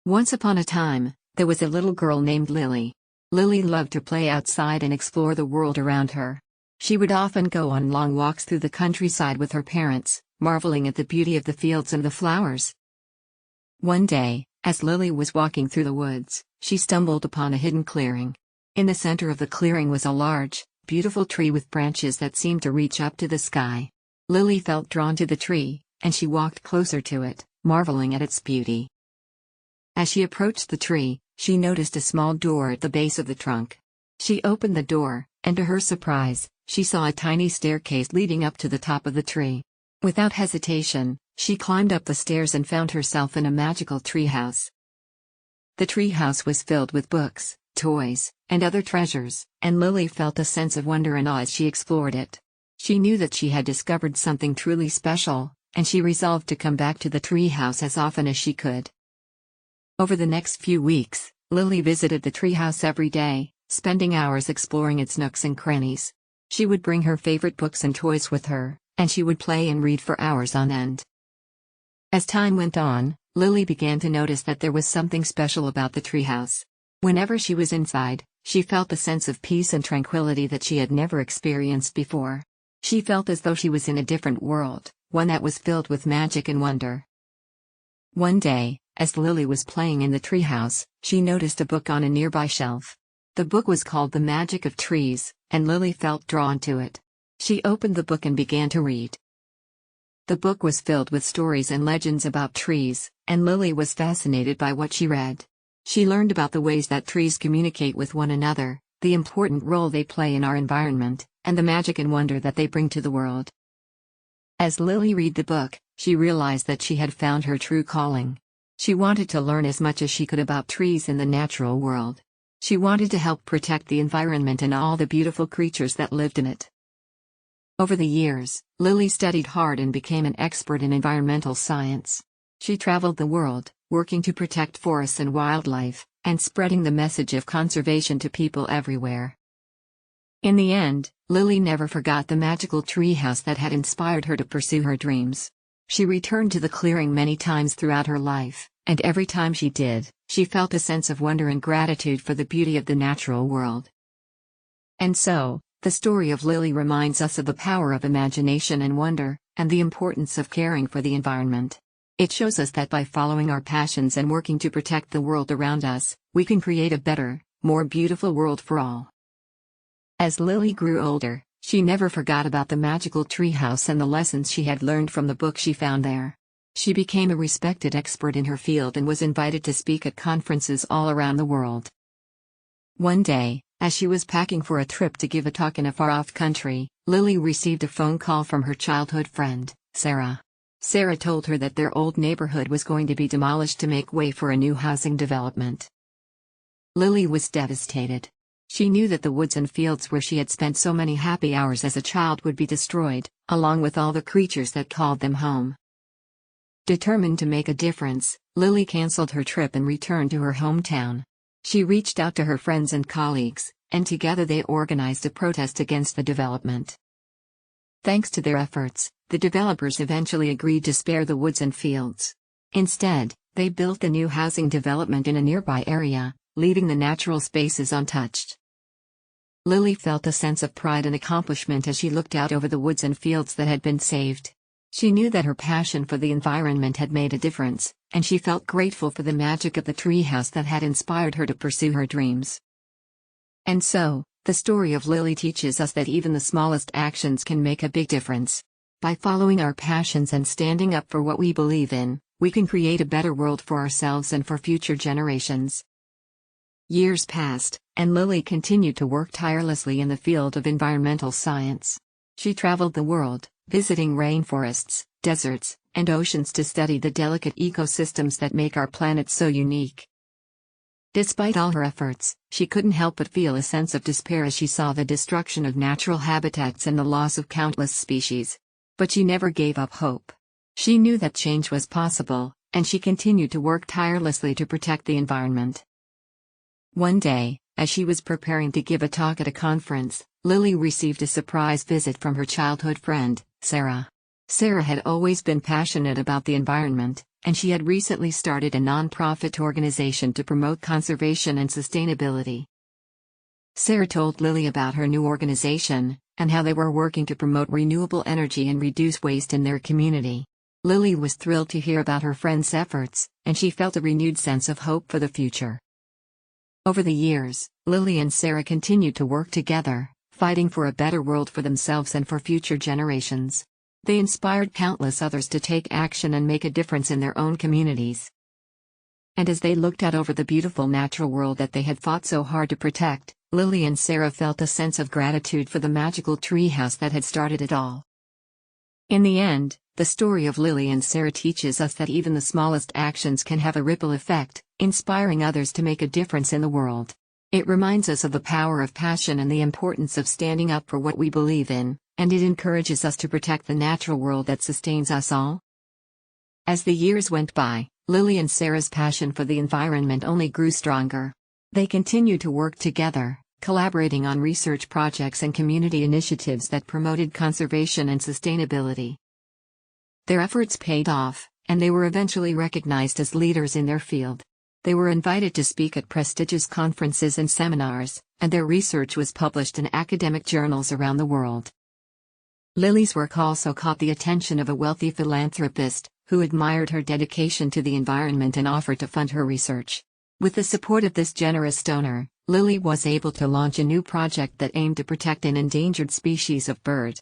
Once upon a time, there was a little girl named Lily. Lily loved to play outside and explore the world around her. She would often go on long walks through the countryside with her parents, marveling at the beauty of the fields and the flowers. One day, as Lily was walking through the woods, she stumbled upon a hidden clearing. In the center of the clearing was a large, beautiful tree with branches that seemed to reach up to the sky. Lily felt drawn to the tree, and she walked closer to it, marveling at its beauty. As she approached the tree, she noticed a small door at the base of the trunk. She opened the door, and to her surprise, she saw a tiny staircase leading up to the top of the tree. Without hesitation, she climbed up the stairs and found herself in a magical treehouse. The treehouse was filled with books, toys, and other treasures, and Lily felt a sense of wonder and awe as she explored it. She knew that she had discovered something truly special, and she resolved to come back to the treehouse as often as she could. Over the next few weeks, Lily visited the treehouse every day, spending hours exploring its nooks and crannies. She would bring her favorite books and toys with her, and she would play and read for hours on end. As time went on, Lily began to notice that there was something special about the treehouse. Whenever she was inside, she felt a sense of peace and tranquility that she had never experienced before. She felt as though she was in a different world, one that was filled with magic and wonder. One day, as Lily was playing in the treehouse, she noticed a book on a nearby shelf. The book was called The Magic of Trees, and Lily felt drawn to it. She opened the book and began to read. The book was filled with stories and legends about trees, and Lily was fascinated by what she read. She learned about the ways that trees communicate with one another, the important role they play in our environment, and the magic and wonder that they bring to the world. As Lily read the book, she realized that she had found her true calling. She wanted to learn as much as she could about trees in the natural world. She wanted to help protect the environment and all the beautiful creatures that lived in it. Over the years, Lily studied hard and became an expert in environmental science. She traveled the world, working to protect forests and wildlife, and spreading the message of conservation to people everywhere. In the end, Lily never forgot the magical treehouse that had inspired her to pursue her dreams. She returned to the clearing many times throughout her life, and every time she did, she felt a sense of wonder and gratitude for the beauty of the natural world. And so, the story of Lily reminds us of the power of imagination and wonder, and the importance of caring for the environment. It shows us that by following our passions and working to protect the world around us, we can create a better, more beautiful world for all. As Lily grew older, she never forgot about the magical treehouse and the lessons she had learned from the book she found there. She became a respected expert in her field and was invited to speak at conferences all around the world. One day, as she was packing for a trip to give a talk in a far-off country, Lily received a phone call from her childhood friend, Sarah. Sarah told her that their old neighborhood was going to be demolished to make way for a new housing development. Lily was devastated. She knew that the woods and fields where she had spent so many happy hours as a child would be destroyed, along with all the creatures that called them home. Determined to make a difference, Lily canceled her trip and returned to her hometown. She reached out to her friends and colleagues, and together they organized a protest against the development. Thanks to their efforts, the developers eventually agreed to spare the woods and fields. Instead, they built a new housing development in a nearby area, leaving the natural spaces untouched. Lily felt a sense of pride and accomplishment as she looked out over the woods and fields that had been saved. She knew that her passion for the environment had made a difference, and she felt grateful for the magic of the treehouse that had inspired her to pursue her dreams. And so, the story of Lily teaches us that even the smallest actions can make a big difference. By following our passions and standing up for what we believe in, we can create a better world for ourselves and for future generations. Years passed, and Lily continued to work tirelessly in the field of environmental science. She traveled the world, visiting rainforests, deserts, and oceans to study the delicate ecosystems that make our planet so unique. Despite all her efforts, she couldn't help but feel a sense of despair as she saw the destruction of natural habitats and the loss of countless species. But she never gave up hope. She knew that change was possible, and she continued to work tirelessly to protect the environment. One day, as she was preparing to give a talk at a conference, Lily received a surprise visit from her childhood friend, Sarah. Sarah had always been passionate about the environment, and she had recently started a non-profit organization to promote conservation and sustainability. Sarah told Lily about her new organization, and how they were working to promote renewable energy and reduce waste in their community. Lily was thrilled to hear about her friend's efforts, and she felt a renewed sense of hope for the future. Over the years, Lily and Sarah continued to work together, fighting for a better world for themselves and for future generations. They inspired countless others to take action and make a difference in their own communities. And as they looked out over the beautiful natural world that they had fought so hard to protect, Lily and Sarah felt a sense of gratitude for the magical treehouse that had started it all. In the end, the story of Lily and Sarah teaches us that even the smallest actions can have a ripple effect, inspiring others to make a difference in the world. It reminds us of the power of passion and the importance of standing up for what we believe in, and it encourages us to protect the natural world that sustains us all. As the years went by, Lily and Sarah's passion for the environment only grew stronger. They continued to work together, collaborating on research projects and community initiatives that promoted conservation and sustainability. Their efforts paid off, and they were eventually recognized as leaders in their field. They were invited to speak at prestigious conferences and seminars, and their research was published in academic journals around the world. Lily's work also caught the attention of a wealthy philanthropist, who admired her dedication to the environment and offered to fund her research. With the support of this generous donor, Lily was able to launch a new project that aimed to protect an endangered species of bird.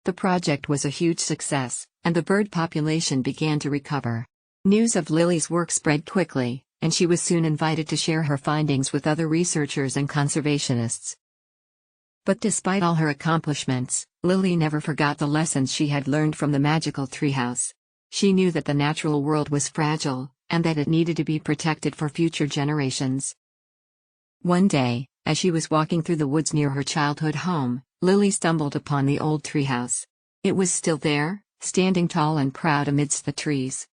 The project was a huge success, and the bird population began to recover. News of Lily's work spread quickly, and she was soon invited to share her findings with other researchers and conservationists. But despite all her accomplishments, Lily never forgot the lessons she had learned from the magical treehouse. She knew that the natural world was fragile, and that it needed to be protected for future generations. One day, as she was walking through the woods near her childhood home, Lily stumbled upon the old treehouse. It was still there, standing tall and proud amidst the trees.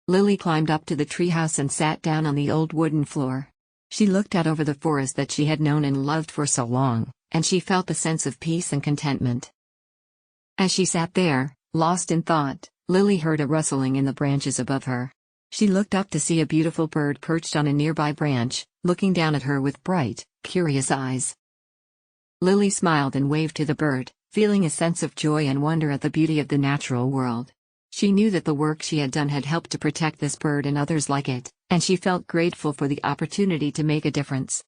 Lily climbed up to the treehouse and sat down on the old wooden floor. She looked out over the forest that she had known and loved for so long, and she felt a sense of peace and contentment. As she sat there, lost in thought, Lily heard a rustling in the branches above her. She looked up to see a beautiful bird perched on a nearby branch, looking down at her with bright, curious eyes. Lily smiled and waved to the bird, feeling a sense of joy and wonder at the beauty of the natural world. She knew that the work she had done had helped to protect this bird and others like it, and she felt grateful for the opportunity to make a difference.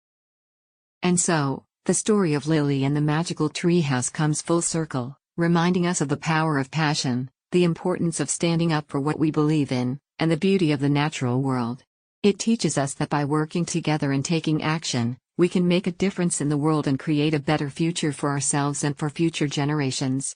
And so, the story of Lily and the magical treehouse comes full circle, reminding us of the power of passion, the importance of standing up for what we believe in, and the beauty of the natural world. It teaches us that by working together and taking action, we can make a difference in the world and create a better future for ourselves and for future generations.